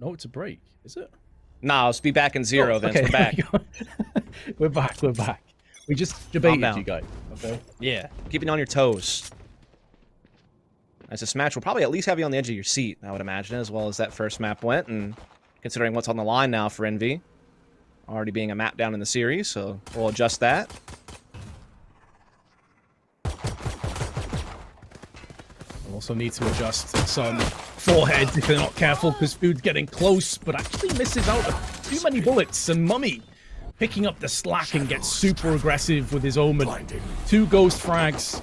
No, it's a break. Is it? Nah, let's be back in zero, Vince. Okay. We're back. We're back. We're back. We just debated you guys. Okay. Yeah. Keeping on your toes. As this match will probably at least have you on the edge of your seat, I would imagine, as well as that first map went, and considering what's on the line now for Envy. Already being a map down in the series, so we'll adjust that. We'll also need to adjust some forehead if they're not careful, because Food's getting close, but actually misses out too many bullets, and mummAy picking up the slack and gets super aggressive with his Omen. 2 ghost frags.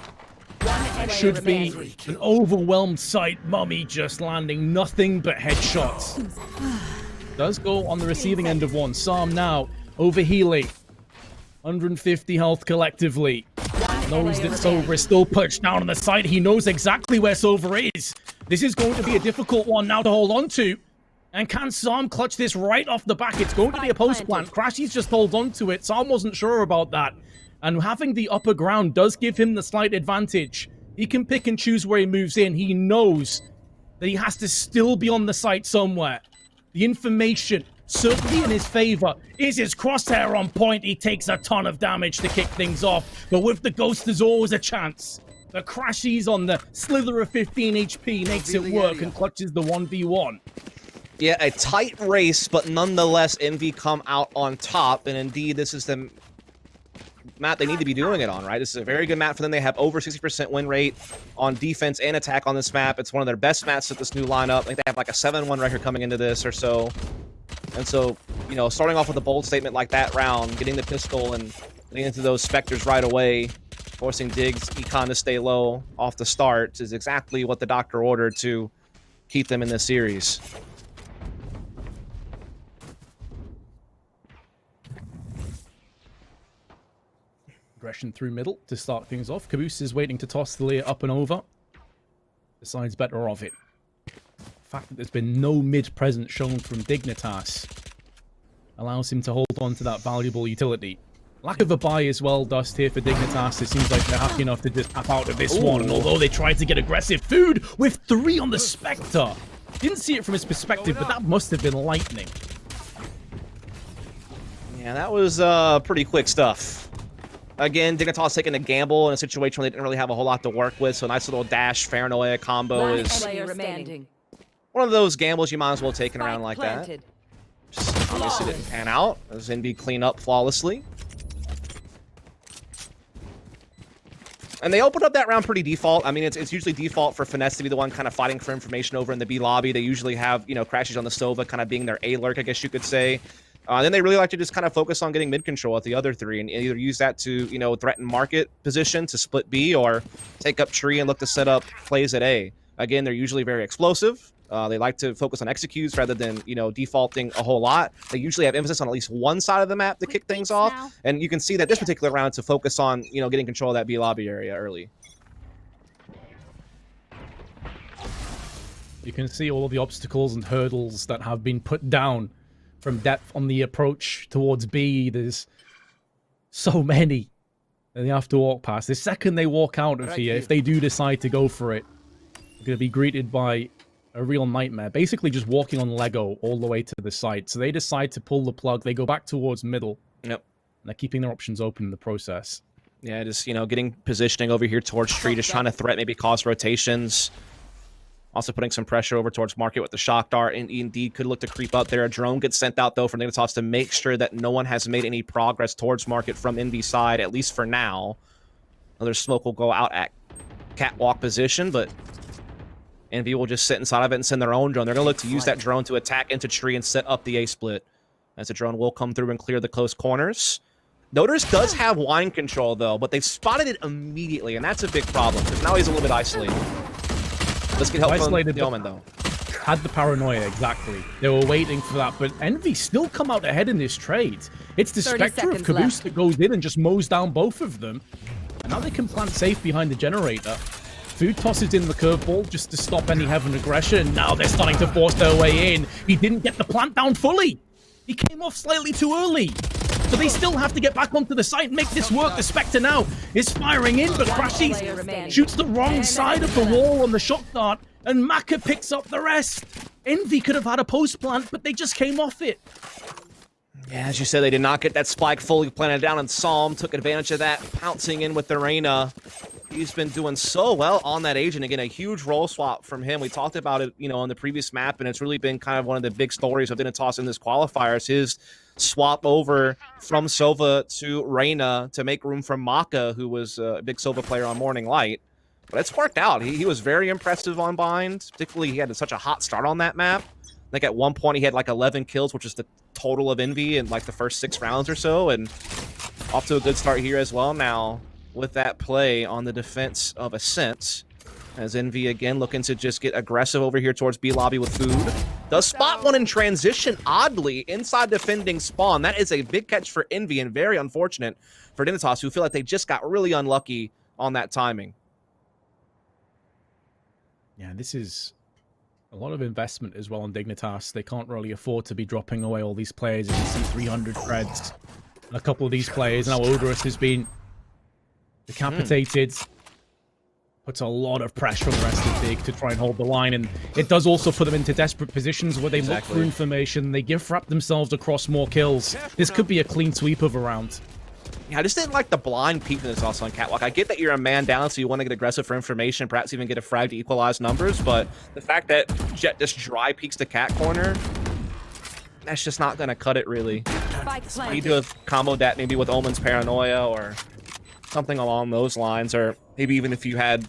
Should be an overwhelmed sight. mummAy just landing nothing but headshots. Does go on the receiving end of one. Psalm now overhealing. 150 health collectively. Knows that Sova is still perched down on the side. He knows exactly where Sova is. This is going to be a difficult one now to hold on to. And can Psalm clutch this right off the back? It's going to be a post plant. crashies just hold on to it. Psalm wasn't sure about that. And having the upper ground does give him the slight advantage. He can pick and choose where he moves in. He knows that he has to still be on the site somewhere. The information certainly in his favor. Is his crosshair on point? He takes a ton of damage to kick things off. But with the ghost, there's always a chance. The crashies on the slither of 15 HP makes it work and clutches the 1v1. Yeah, a tight race, but nonetheless, Envy come out on top. And indeed, this is the map they need to be doing it on, right? This is a very good map for them. They have over 60% win rate on defense and attack on this map. It's one of their best maps at this new lineup. I think they have like a 7-1 record coming into this or so. And so, you know, starting off with a bold statement like that round, getting the pistol and getting into those Spectres right away, forcing Diggs, Econ to stay low off the start is exactly what the doctor ordered to keep them in this series. Aggression through middle to start things off. kaboose is waiting to toss the layer up and over. Decides better of it. The fact that there's been no mid presence shown from Dignitas allows him to hold on to that valuable utility. Lack of a buy as well, Dust, here for Dignitas. It seems like they're happy enough to just tap out of this one. And although they tried to get aggressive, Food with 3 on the Spectre. Didn't see it from his perspective, but that must have been lightning. Yeah, that was pretty quick stuff. Again, Dignitas taking a gamble in a situation where they didn't really have a whole lot to work with, so a nice little dash paranoia combo is one of those gambles you might as well take in around like that. Just obviously didn't pan out, as Envy clean up flawlessly. And they opened up that round pretty default. I mean, it's usually default for Finesse to be the one kind of fighting for information over in the B lobby. They usually have, you know, crashies on the Sova kind of being their A lurk, I guess you could say. Then they really like to just kind of focus on getting mid control at the other 3 and either use that to, you know, threaten market position to split B or take up tree and look to set up plays at A. Again, they're usually very explosive. They like to focus on executes rather than, you know, defaulting a whole lot. They usually have emphasis on at least one side of the map to kick things off. And you can see that this particular round to focus on, you know, getting control of that B lobby area early. You can see all of the obstacles and hurdles that have been put down from dephh on the approach towards B. There's so many that they have to walk past. The second they walk out of here, if they do decide to go for it, they're going to be greeted by a real nightmare. Basically just walking on Lego all the way to the side. So they decide to pull the plug. They go back towards middle. Yep. And they're keeping their options open in the process. Yeah, just, you know, getting positioning over here towards tree, just trying to threat, maybe cause rotations. Also putting some pressure over towards market with the shock dart, and indeed could look to creep up there. A drone gets sent out, though, from Dignitas to make sure that no one has made any progress towards market from Envy's side, at least for now. Another smoke will go out at catwalk position, but Envy will just sit inside of it and send their own drone. They're going to look to use that drone to attack into tree and set up the A-split, as the drone will come through and clear the close corners. Orderus does have wine control, though, but they've spotted it immediately, and that's a big problem, because now he's a little bit isolated. Let's get help from the Omen, though. Had the paranoia, exactly. They were waiting for that, but Envy still come out ahead in this trade. It's the Spectre of kaboose that goes in and just mows down both of them. And now they can plant safe behind the generator. Food tosses in the curveball just to stop any heaven aggression. Now they're starting to force their way in. He didn't get the plant down fully. He came off slightly too early. So they still have to get back onto the site and make this work. The Spectre now is firing in, but crashies shoots the wrong side of the wall on the shot dart. and MAKKA picks up the rest. Envy could have had a post plant, but they just came off it. Yeah, as you said, they did not get that spike fully planted down, and Psalm took advantage of that, pouncing in with the Reyna. He's been doing so well on that agent. Again, a huge role swap from him. We talked about it, you know, on the previous map, and it's really been kind of one of the big stories of Dignitas in this qualifiers. His swap over from Sova to Reyna to make room for MAKKA, who was a big Sova player on Morning Light. But it's worked out. He was very impressive on Bind. Particularly, he had such a hot start on that map. I think at one point he had like 11 kills, which is the total of Envy in like the first 6 rounds or so, and off to a good start here as well now with that play on the defense of Ascent, as Envy again looking to just get aggressive over here towards B lobby with food. Does spot one in transition, oddly, inside defending spawn. That is a big catch for Envy and very unfortunate for Dignitas, who feel like they just got really unlucky on that timing. Yeah, this is a lot of investment as well on Dignitas. They can't really afford to be dropping away all these players. You can see 300 creds and a couple of these players. Now Orderus has been decapitated. Puts a lot of pressure on the rest of the Dig to try and hold the line, and it does also put them into desperate positions where they look for information. They gift wrap themselves across more kills. This could be a clean sweep of a round. Yeah, I just didn't like the blind peek in this also on Catwalk. I get that you're a man down, so you want to get aggressive for information, perhaps even get a frag to equalize numbers, but the fact that Jett just dry peeks the cat corner, that's just not going to cut it, really. You need to have comboed that maybe with Omen's Paranoia or something along those lines, or maybe even if you had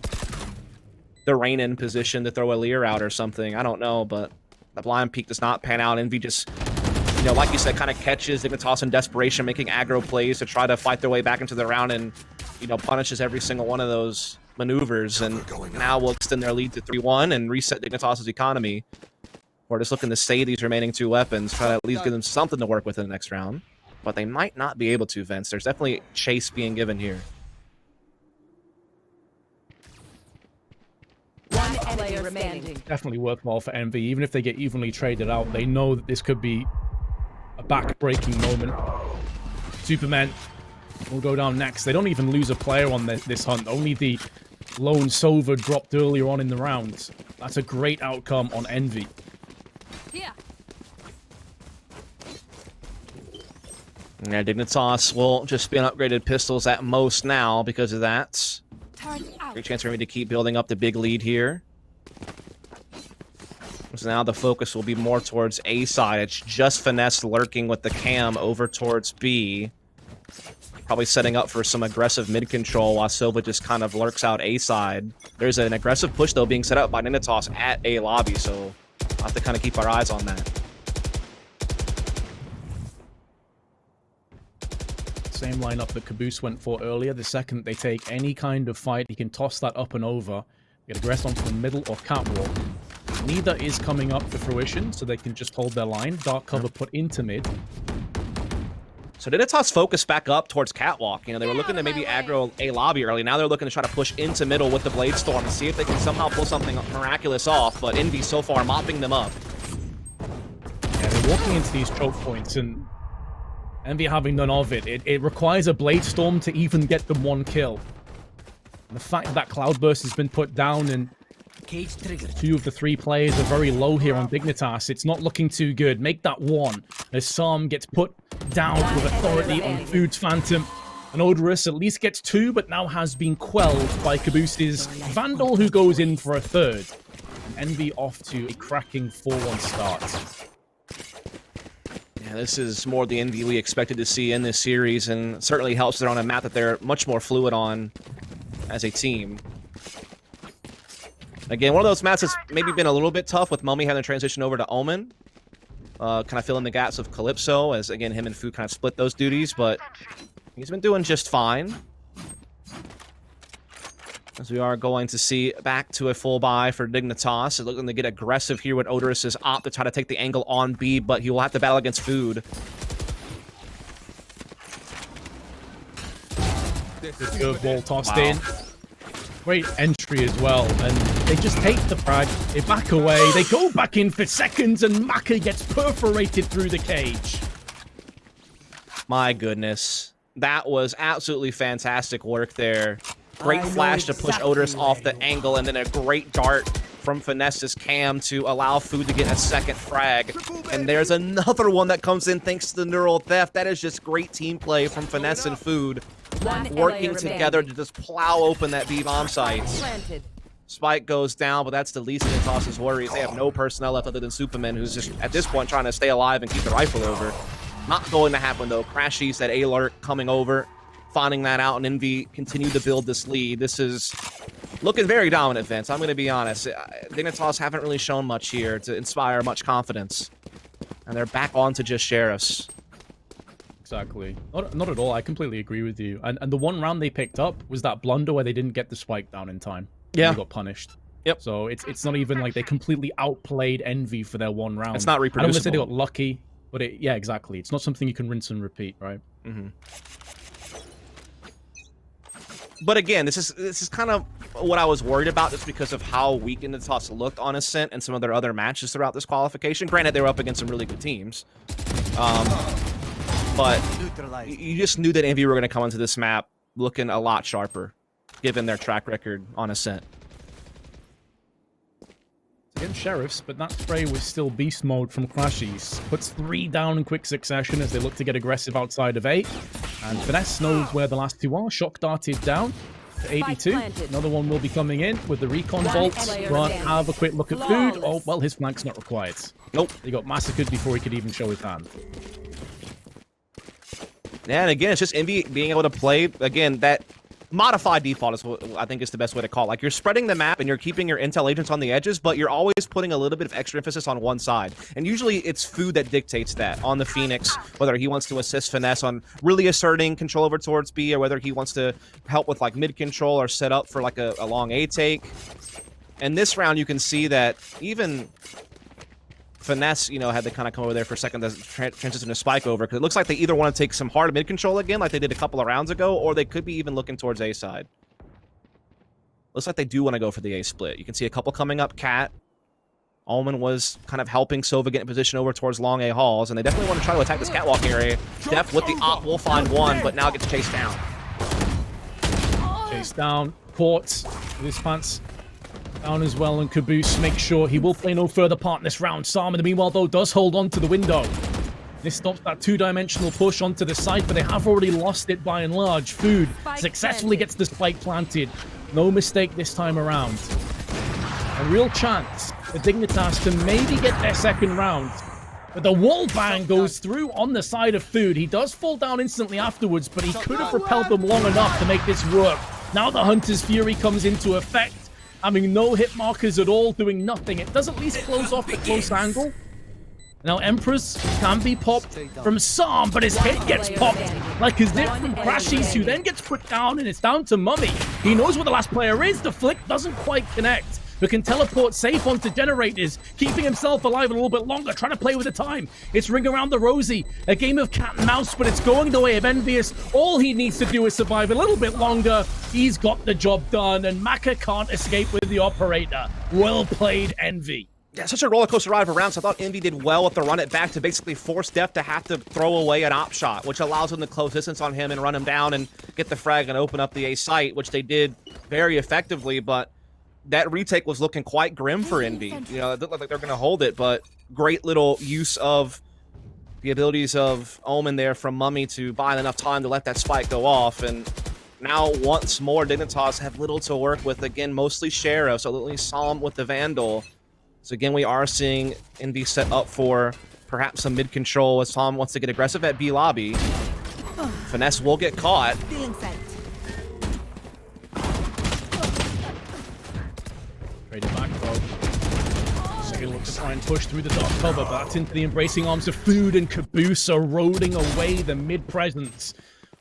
the Reyna in position to throw a Lear out or something. I don't know, but the blind peek does not pan out. Envy just, you know, like you said, kind of catches Dignitas in desperation, making aggro plays to try to fight their way back into the round, and, you know, punishes every single one of those maneuvers, and now will extend their lead to 3-1 and reset Dignitas' economy. We're just looking to save these remaining 2 weapons, try to at least give them something to work with in the next round. But they might not be able to, Vince. There's definitely chase being given here. One enemy remaining. Definitely worthwhile for Envy. Even if they get evenly traded out, they know that this could be a back-breaking moment. Supamen will go down next. They don't even lose a player on this hunt. Only the lone Sova dropped earlier on in the round. That's a great outcome on Envy. Yeah. Yeah, Dignitas will just be on upgraded pistols at most now because of that. Great chance for me to keep building up the big lead here. So now the focus will be more towards A side. It's just Finesse lurking with the cam over towards B. Probably setting up for some aggressive mid control while Sova just kind of lurks out A side. There's an aggressive push, though, being set up by Dignitas at A lobby, so we'll have to kind of keep our eyes on that. Same lineup that Kaboose went for earlier. The second they take any kind of fight, he can toss that up and over. Get aggressed onto the middle or catwalk. Neither is coming up to fruition, so they can just hold their line. Dark cover put into mid. So Dignitas focused back up towards catwalk. You know, they were looking to maybe aggro A lobby early. Now they're looking to try to push into middle with the Blade Storm and see if they can somehow pull something miraculous off. But Envy so far mopping them up. Yeah, they're walking into these choke points, and Envy having none of it. It requires a Blade Storm to even get them 1 kill. And the fact that Cloudburst has been put down and 2 of the 3 players are very low here on Dignitas, it's not looking too good. Make that 1 as Psalm gets put down with authority on Food's Phantom. And Orderus at least gets 2, but now has been quelled by Caboose's Vandal, who goes in for a 3rd. And Envy off to a cracking 4-1 start. Yeah, this is more the Envy we expected to see in this series, and certainly helps they're on a map that they're much more fluid on as a team. Again, one of those maps that's maybe been a little bit tough with mummAy having to transition over to Omen. Kind of filling the gaps of Calypso, as again, him and Food kind of split those duties, but he's been doing just fine. As we are going to see back to a full buy for Dignitas. They're looking to get aggressive here with Orderus' op to try to take the angle on B, but he will have to battle against Food. Good ball tossed in. Great entry as well, and they just take the frag, they back away, they go back in for seconds, and MAKKA gets perforated through the cage. My goodness. That was absolutely fantastic work there. Great flash to push Orderus off the angle, and then a great dart from Finesse's cam to allow Food to get a second frag. And there's another one that comes in thanks to the neural theft. That is just great team play from Finesse and Food, working together to just plow open that B bomb site. Spike goes down, but that's the least of Dignitas' worries. They have no personnel left other than supamen, who's just, at this point, trying to stay alive and keep the rifle over. Not going to happen, though. crashies, that alert coming over, finding that out, and Envy continue to build this lead. This is looking very dominant, Vince. I'm going to be honest. Dignitas haven't really shown much here to inspire much confidence. And they're back on to just sheriffs. Exactly. Not at all. I completely agree with you. And the one round they picked up was that blunder where they didn't get the spike down in time. Yeah. They got punished. Yep. So it's not even like they completely outplayed Envy for their one round. It's not reproducible. I don't want to say they got lucky, but yeah, exactly. It's not something you can rinse and repeat, right? Mm-hmm. But again, this is kind of what I was worried about, just because of how weak Dignitas looked on Ascent and some of their other matches throughout this qualification. Granted, they were up against some really good teams. But you just knew that Envy were going to come into this map looking a lot sharper, given their track record on Ascent. Again, sheriffs, but that spray was still beast mode from crashies. Puts 3 down in quick succession as they look to get aggressive outside of 8. And Finesse knows where the last 2 are. Shock darted down to 82. Another one will be coming in with the recon bolts. But have a quick look at Food. Oh, well, his flank's not required. Nope. He got massacred before he could even show his hand. Yeah, and again, it's just Envy being able to play, again, that modified default is what I think is the best way to call it. Like, you're spreading the map and you're keeping your intel agents on the edges, but you're always putting a little bit of extra emphasis on one side. And usually it's Food that dictates that on the Phoenix, whether he wants to assist Finesse on really asserting control over towards B, or whether he wants to help with like mid control or set up for like a long A take. And this round you can see that even Finesse, you know, had to kind of come over there for a second to transition to Spike over, because it looks like they either want to take some hard mid control again, like they did a couple of rounds ago, or they could be even looking towards A side. Looks like they do want to go for the A split. You can see a couple coming up. Cat. Omen was kind of helping Sova get in position over towards long A halls, and they definitely want to try to attack this catwalk area. dephh with the op will find one, but now gets chased down. Chased down. Caught with his pants down as well, and kaboose makes sure he will play no further part in this round. Sam, in the meanwhile, though, does hold on to the window. This stops that 2-dimensional push onto the site, but they have already lost it by and large. Food successfully gets the spike planted. No mistake this time around. A real chance for Dignitas to maybe get their second round. But the wall bang goes through on the side of Food. He does fall down instantly afterwards, but he could have repelled them long enough to make this work. Now the Hunter's Fury comes into effect. Having no hit markers at all, doing nothing. It does at least close off the close angle. Now Empress can be popped from Sam, but his head gets popped like his dip from crashies, who then gets put down, and it's down to mummAy. He knows where the last player is. The flick doesn't quite connect, but can teleport safe onto generators, keeping himself alive a little bit longer, trying to play with the time. It's Ring Around the Rosie, a game of cat and mouse, but it's going the way of Envious. All he needs to do is survive a little bit longer. He's got the job done, and MAKKA can't escape with the operator. Well played, Envy. Yeah, such a roller coaster ride of rounds. I thought Envy did well with the run it back to basically force dephh to have to throw away an op shot, which allows them to close distance on him and run him down and get the frag and open up the A site, which they did very effectively, but that retake was looking quite grim for Envy. You know, it looked like they're going to hold it, but great little use of the abilities of Omen there from mummAy to buy enough time to let that spike go off. And now, once more, Dignitas have little to work with. Again, mostly Sheriff, so at least Psalm with the Vandal. So again, we are seeing Envy set up for perhaps some mid control as Psalm wants to get aggressive at B lobby. Finesse will get caught. Traded back, though. So he looks to try and push through the dark cover, but that's into the embracing arms of Food, and kaboose eroding away the mid presence.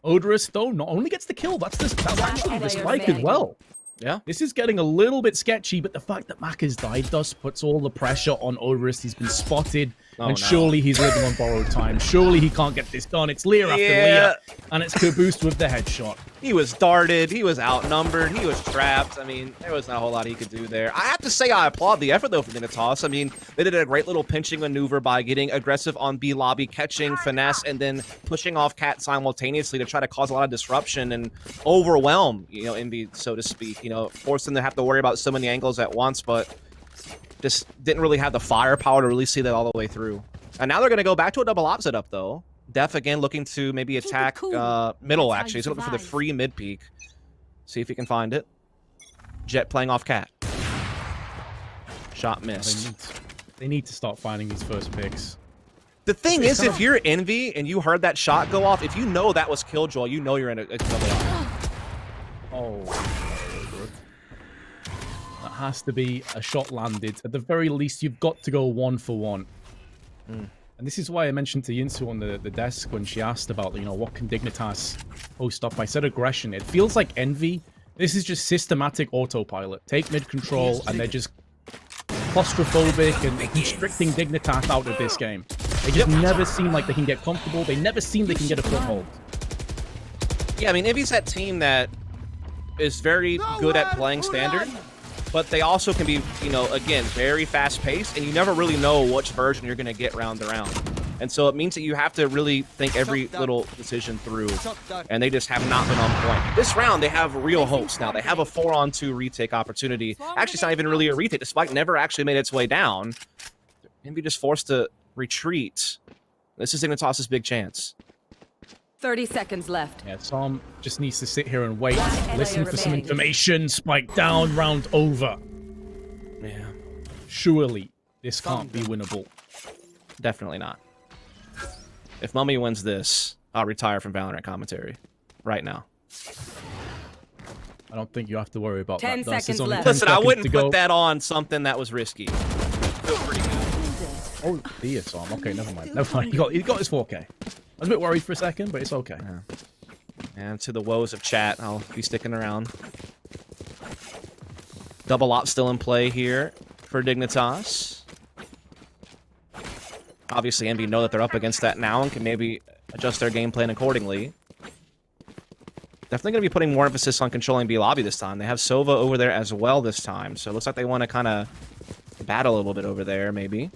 Orderus, though, not only gets the kill, that's actually the spike as well. Yeah. This is getting a little bit sketchy, but the fact that MAKKA's died thus puts all the pressure on Orderus. He's been spotted, and surely he's living on borrowed time. Surely he can't get this done. It's Lear after Lear, and it's kaboose with the headshot. He was darted, he was outnumbered, he was trapped. I mean, there was not a whole lot he could do there. I have to say I applaud the effort, though, for Dignitas. I mean, they did a great little pinching maneuver by getting aggressive on B lobby, catching Finesse, and then pushing off Cat simultaneously to try to cause a lot of disruption and overwhelm, you know, Envy, so to speak. You know, force them to have to worry about so many angles at once, but just didn't really have the firepower to really see that all the way through. And now they're going to go back to a double op setup, though. dephh again looking to maybe attack middle, actually. He's looking for the free mid peak. See if he can find it. Jett playing off cat. Shot missed. They need to start finding these first picks. The thing is, if you're Envy and you heard that shot go off, if you know that was Killjoy, you know you're in a double op. Oh. That has to be a shot landed. At the very least, you've got to go 1 for 1. And this is why I mentioned to Yinsu on the desk when she asked about, you know, what can Dignitas post up. I said aggression. It feels like Envy. This is just systematic autopilot. Take mid control, and they're just claustrophobic and constricting Dignitas out of this game. They just never seem like they can get comfortable. They never seem they can get a foothold. Yeah, I mean, Envy's that team that is very good at playing standard, but they also can be, you know, again, very fast-paced, and you never really know which version you're going to get round to round. And so it means that you have to really think every little decision through, and they just have not been on point. This round, they have real hopes now. They have a 4-on-2 retake opportunity. Actually, it's not even really a retake. The spike never actually made its way down. Envy just forced to retreat. This is Dignitas' big chance. 30 seconds left. Yeah, Tom just needs to sit here and wait. Listen for some information. Spike down, round over. Yeah. Surely, this can't be winnable. Definitely not. If mummAy wins this, I'll retire from Valorant commentary. Right now. I don't think you have to worry about 10 that. seconds left. Listen, I wouldn't put that on something that was risky. Feel pretty good. Oh, dear, Tom. Okay, never mind. Never mind. He got his 4K. I was a bit worried for a second, but it's okay. Yeah. And to the woes of chat, I'll be sticking around. Double op still in play here for Dignitas. Obviously, Envy know that they're up against that now and can maybe adjust their game plan accordingly. Definitely going to be putting more emphasis on controlling B lobby this time. They have Sova over there as well this time, so it looks like they want to kind of battle a little bit over there, maybe.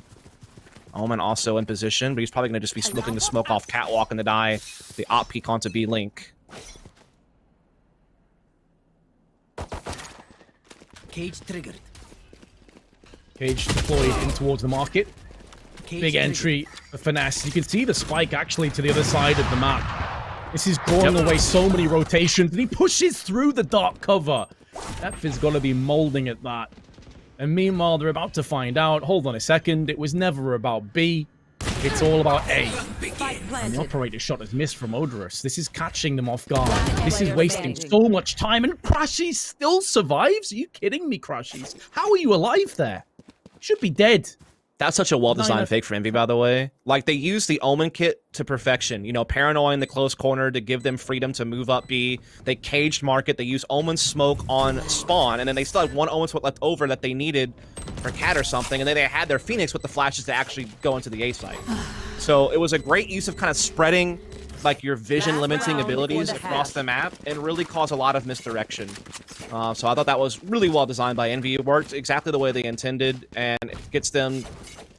Omen also in position, but he's probably going to just be looking to smoke off Catwalk and the die the op peek onto B Link. Cage triggered. Cage deployed in towards the market. Big entry, the finesse. You can see the spike actually to the other side of the map. This is drawing away so many rotations, and he pushes through the dark cover. dephh is going to be molding at that. And meanwhile, they're about to find out. Hold on a second. It was never about B. It's all about A. And the operator shot has missed from Orderus. This is catching them off guard. This is wasting so much time. And crashies still survives? Are you kidding me, crashies? How are you alive there? Should be dead. That's such a well-designed fake for Envy, by the way. Like, they use the Omen kit to perfection. You know, paranoing the close corner to give them freedom to move up B. They caged market. They use Omen smoke on spawn. And then they still had one Omen smoke left over that they needed for Cat or something. And then they had their Phoenix with the flashes to actually go into the A site. So it was a great use of kind of spreading, like, your vision limiting abilities across the map and really cause a lot of misdirection. So I thought that was really well designed by Envy. It worked exactly the way they intended, and it gets them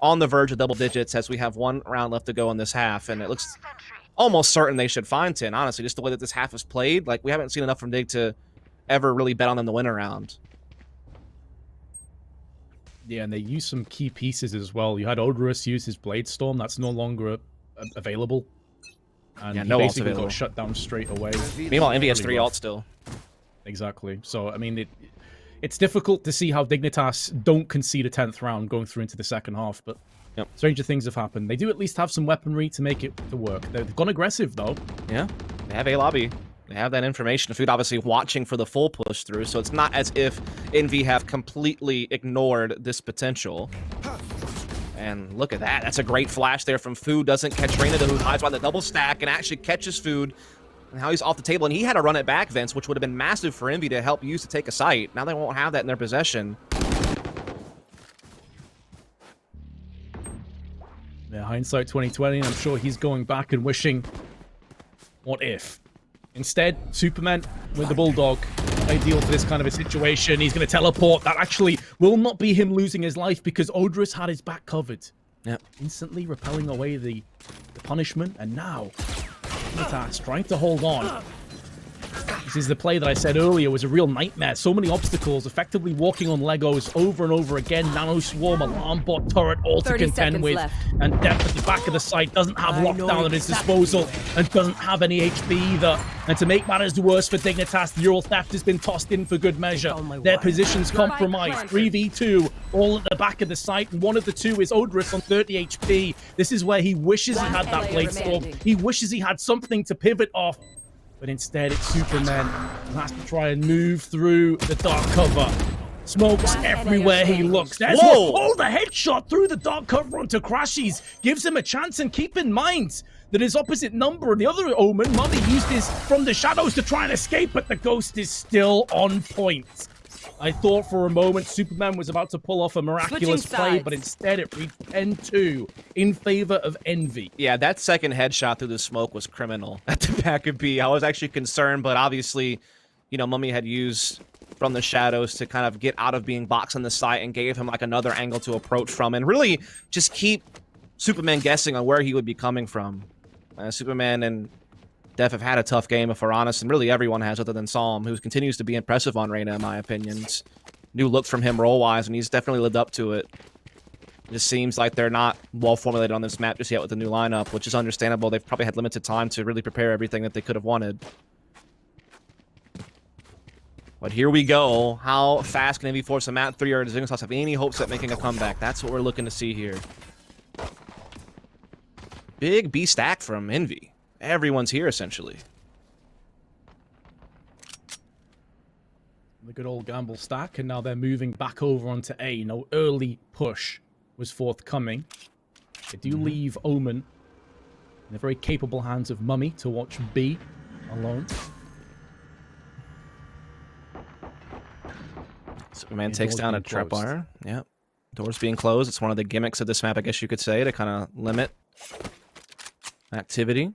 on the verge of double digits as we have 1 round left to go in this half, and it looks almost certain they should find 10, honestly, just the way that this half is played. Like, we haven't seen enough from Dig to ever really bet on them to win a round. Yeah, and they used some key pieces as well. You had Orderus use his Blade Storm. That's no longer available. And yeah, he no ults basically available. got shut down straight away. Meanwhile, Envy has 3 ults still. Exactly. So, I mean, it's difficult to see how Dignitas don't concede a 10th round going through into the second half, but stranger things have happened. They do at least have some weaponry to make it to work. They've gone aggressive, though. Yeah, they have A lobby. They have that information. Food obviously watching for the full push through, so it's not as if Envy have completely ignored this potential. And look at that. That's a great flash there from Food. Doesn't catch Reyna, who hides by the double stack and actually catches Food. And how he's off the table. And he had to run it back, Vince, which would have been massive for Envy to help use to take a site. Now they won't have that in their possession. Yeah, hindsight 2020. I'm sure he's going back and wishing, what if? Instead, Supamen with the Bulldog. Ideal for this kind of a situation. He's going to teleport. That actually will not be him losing his life because Orderus had his back covered. Yep. Instantly repelling away the punishment. And now, Dignitas trying to hold on. This is the play that I said earlier was a real nightmare. So many obstacles, effectively walking on Legos over and over again. Nano Swarm, Alarm Bot, Turret, all to 30 contend seconds with. left. And dephh at the back of the site doesn't have I know lockdown at his exactly disposal and doesn't have any HP either. And to make matters worse for Dignitas, the Ural Theft has been tossed in for good measure. Oh my Their word. position's compromised. 3v2, all at the back of the site. And one of the two is Orderus on 30 HP. This is where he wishes he had that One Blade player Storm. remaining. He wishes he had something to pivot off. But instead, it's Superman who has to try and move through the dark cover. Smokes everywhere he looks. There's Whoa! one. Oh, the headshot through the dark cover onto crashies gives him a chance. And keep in mind that his opposite number, the other Omen, mummAy, used his from the shadows to try and escape, but the ghost is still on point. I thought for a moment Superman was about to pull off a miraculous Switching play, sides. but instead it reached 10-2 in favor of Envy. Yeah, that second headshot through the smoke was criminal at the back of B. I was actually concerned, but obviously, you know, mummAy had used from the shadows to kind of get out of being boxed on the site and gave him like another angle to approach from and really just keep Superman guessing on where he would be coming from. Superman and dephh have had a tough game, if we're honest, and really everyone has other than Psalm, who continues to be impressive on Reyna, in my opinion. It's new look from him role-wise, and he's definitely lived up to it. It just seems like they're not well-formulated on this map just yet with the new lineup, which is understandable. They've probably had limited time to really prepare everything that they could have wanted. But here we go. How fast can Envy force a map 3, or does Dignitas have any hopes at making a comeback? That's what we're looking to see here. Big B stack from Envy. Everyone's here, essentially. The good old gamble stack, and now they're moving back over onto A. No early push was forthcoming. They do leave Omen in the very capable hands of mummAy to watch B alone. Superman Yeah, takes doors down a being closed. trapwire. Yep. Doors being closed. It's one of the gimmicks of this map, I guess you could say, to kind of limit activity.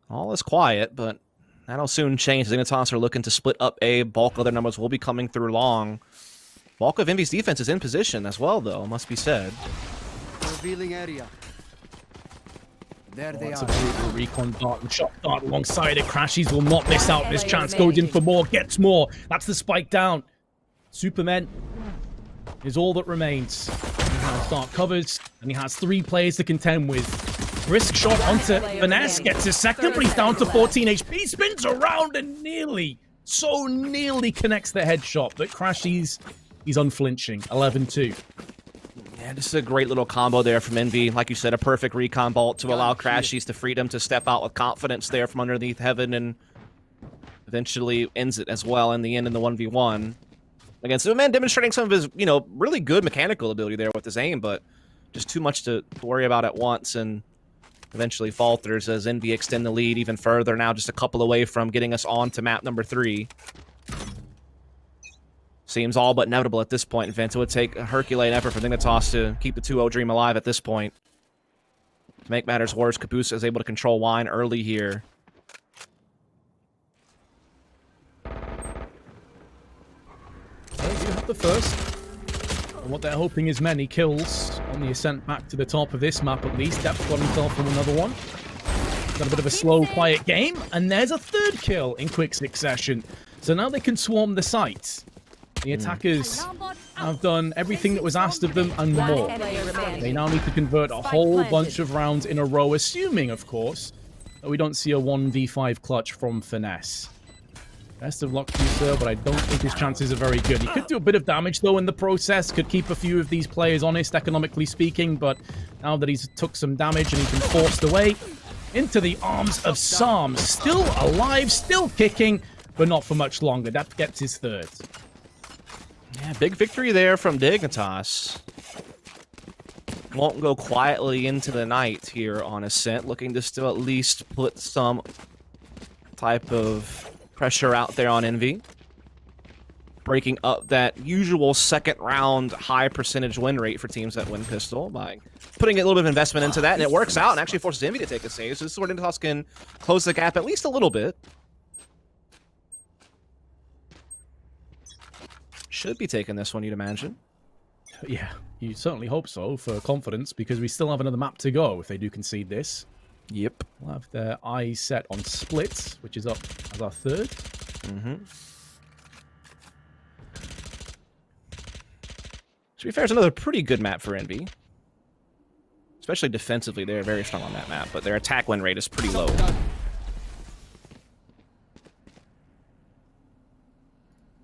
All is quiet, but that'll soon change. Dignitas are looking to split up A. Bulk of their numbers will be coming through long. Bulk of Envy's defense is in position as well, though, must be said. Revealing area. There they It's a are. brutal recon dart and shock dart alongside it. Crashies will not miss out. This LA chance remaining. goes in for more, gets more. That's the spike down. Superman is all that remains. He has dark covers, and he has 3 players to contend with. Risk shot onto Finesse, gets his second, but he's down to 14 HP, spins around and nearly, so nearly connects the headshot. But crashies, he's unflinching. 11-2. Yeah, this is a great little combo there from Envy. Like you said, a perfect recon bolt to allow crashies to freedom to step out with confidence there from underneath heaven, and eventually ends it as well in the end in the 1v1. Again, Superman demonstrating some of his, you know, really good mechanical ability there with his aim, but just too much to worry about at once, and eventually falters as Envy extend the lead even further, now just a couple away from getting us on to map number 3. Seems all but inevitable at this point, Vince. It would take a Herculean effort for Dignitas to keep the 2-0 dream alive at this point. To make matters worse, kaboose is able to control Wine early here. They do have the first. And what they're hoping is many kills on the ascent back to the top of this map at least. dephh got himself from another one. Got a bit of a slow, quiet game. And there's a 3rd kill in quick succession. So now they can swarm the site. The attackers have done everything that was asked of them and more. They now need to convert a whole bunch of rounds in a row, assuming, of course, that we don't see a 1v5 clutch from Finesse. Best of luck to you, sir, but I don't think his chances are very good. He could do a bit of damage, though, in the process. Could keep a few of these players honest, economically speaking, but now that he's took some damage and he's been forced away into the arms of Psalm. Still alive, still kicking, but not for much longer. That gets his 3rd. Yeah, big victory there from Dignitas. Won't go quietly into the night here on Ascent, looking to still at least put some type of pressure out there on Envy. Breaking up that usual 2nd round high percentage win rate for teams that win pistol by putting a little bit of investment into that, and it works out and actually forces Envy to take a save, so this is where Dignitas can close the gap at least a little bit. Should be taking this one, you'd imagine. Yeah, you certainly hope so for confidence, because we still have another map to go if they do concede this. Yep. We'll have their eyes set on Split, which is up as our third. Mm-hmm. To be fair, it's another pretty good map for Envy. Especially defensively, they're very strong on that map, but their attack win rate is pretty low.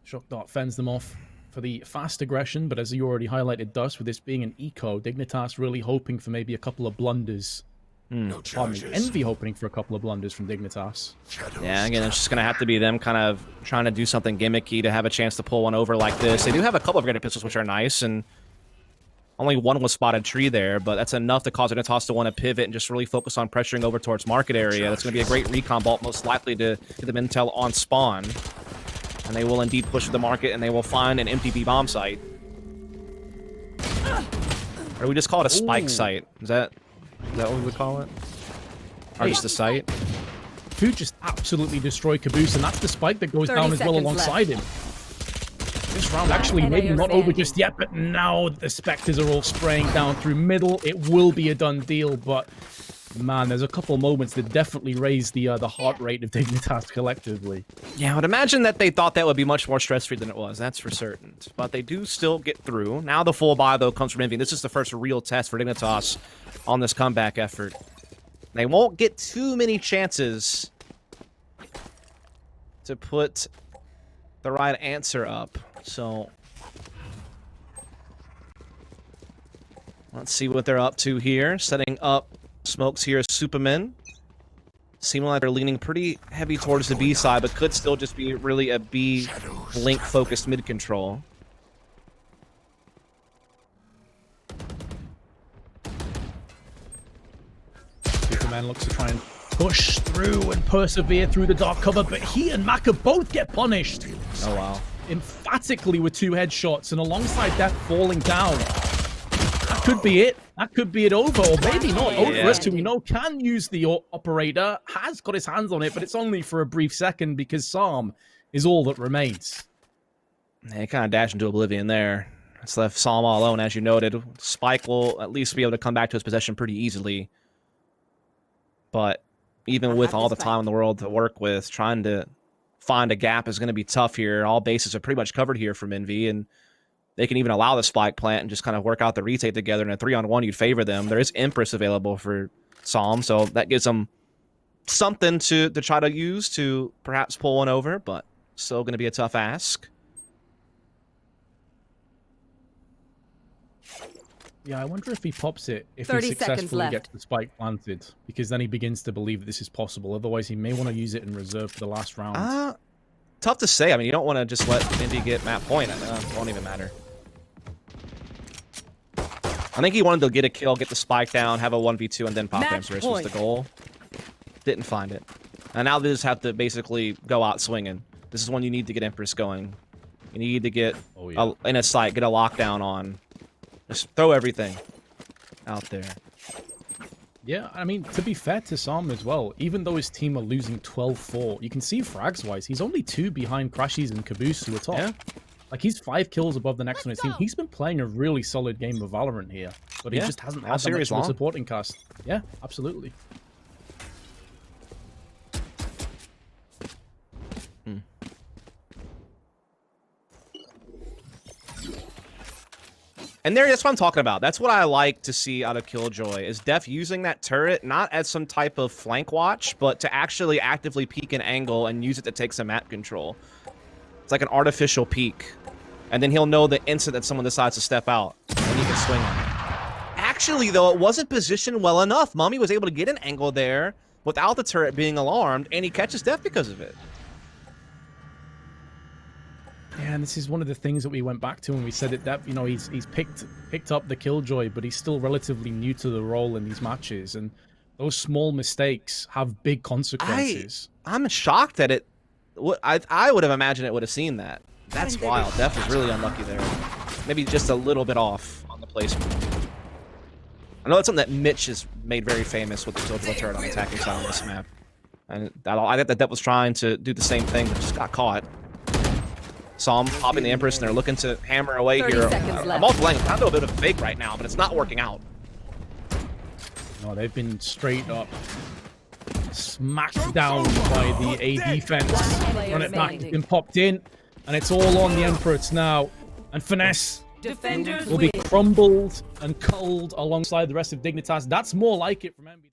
Shock Dart fends them off for the fast aggression, but as you already highlighted, Dust, with this being an eco, Dignitas really hoping for maybe a couple of blunders. Pardon me, Envy hoping for a couple of blunders from Dignitas. Yeah, again, it's just going to have to be them kind of trying to do something gimmicky to have a chance to pull one over like this. They do have a couple of grenade pistols, which are nice, and only one was spotted tree there, but that's enough to cause Dignitas to want to pivot and just really focus on pressuring over towards market area. That's going to be a great recon vault, most likely to get them intel on spawn. And they will indeed push to the market, and they will find an empty B bomb site. Or we just call it a spike site. Is that what we would call it? Or just a site? Food just absolutely destroy Caboose, and that's the spike that goes down as well alongside him. This round actually maybe not over just yet, but now the Spectres are all spraying down through middle. It will be a done deal, but man, there's a couple moments that definitely raise the heart rate of Dignitas collectively. Yeah, I would imagine that they thought that would be much more stress-free than it was, that's for certain. But they do still get through. Now the full buy, though, comes from Envy. This is the first real test for Dignitas on this comeback effort. They won't get too many chances to put the right answer up. So let's see what they're up to here. Setting up smokes here, supamen. Seeming like they're leaning pretty heavy towards the B side, but could still just be really a B link-focused mid-control. Superman looks to try and push through and persevere through the dark cover, but he and MAKKA both get punished. Oh, wow. Emphatically with 2 headshots, and alongside that falling down. That could be it. That could be it over, or maybe not. Orderus, who we know can use the operator, has got his hands on it, but it's only for a brief second because Psalm is all that remains. They kind of dash into oblivion there. It's left Psalm all alone, as you noted. Spike will at least be able to come back to his possession pretty easily. But even with all the time in the world to work with, trying to find a gap is going to be tough here. All bases are pretty much covered here from Envy, and they can even allow the spike plant and just kind of work out the retake together. In a 3-on-1, you'd favor them. There is Empress available for Psalm, so that gives them something to try to use to perhaps pull one over, but still going to be a tough ask. Yeah, I wonder if he pops it, if he 30 seconds successfully left. gets the spike planted, because then he begins to believe that this is possible. Otherwise, he may want to use it in reserve for the last round. Tough to say. I mean, you don't want to just let Envy get map point. It won't even matter. I think he wanted to get a kill, get the spike down, have a 1v2, and then pop Empress was the goal. Didn't find it. And now they just have to basically go out swinging. This is when you need to get Empress going. You need to get in a site, get a lockdown on. Just throw everything out there. Yeah, I mean, to be fair to Psalm as well, even though his team are losing 12-4, you can see frags-wise, he's only 2 behind Crashies and Caboose who are top. Yeah. Like, he's 5 kills above the next on his team. He's been playing a really solid game of Valorant here, but he just hasn't had that much of a supporting cast. Yeah, absolutely. And that's what I'm talking about. That's what I like to see out of Killjoy, is dephh using that turret, not as some type of flank watch, but to actually actively peek an angle and use it to take some map control. It's like an artificial peek. And then he'll know the instant that someone decides to step out, and he can swing on it. Actually, though, it wasn't positioned well enough. mummAy was able to get an angle there without the turret being alarmed, and he catches dephh because of it. Yeah, and this is one of the things that we went back to when we said that dephh, you know, he's picked up the Killjoy, but he's still relatively new to the role in these matches, and those small mistakes have big consequences. I'm shocked that it. I would have imagined it would have seen that. That's wild. dephh was really unlucky there. Maybe just a little bit off on the placement. I know that's something that Mitch has made very famous with the Killjoy turret on attacking side on this map, and I think that dephh was trying to do the same thing, but just got caught. Saw him popping the Empress, and they're looking to hammer away here. I'm also laying down to a bit of a fake right now, but it's not working out. No, they've been straight up smacked down by the A defense. Run it back, been popped in, and it's all on the Emperors now. And Finesse Defenders will be crumbled and culled alongside the rest of Dignitas. That's more like it from MB.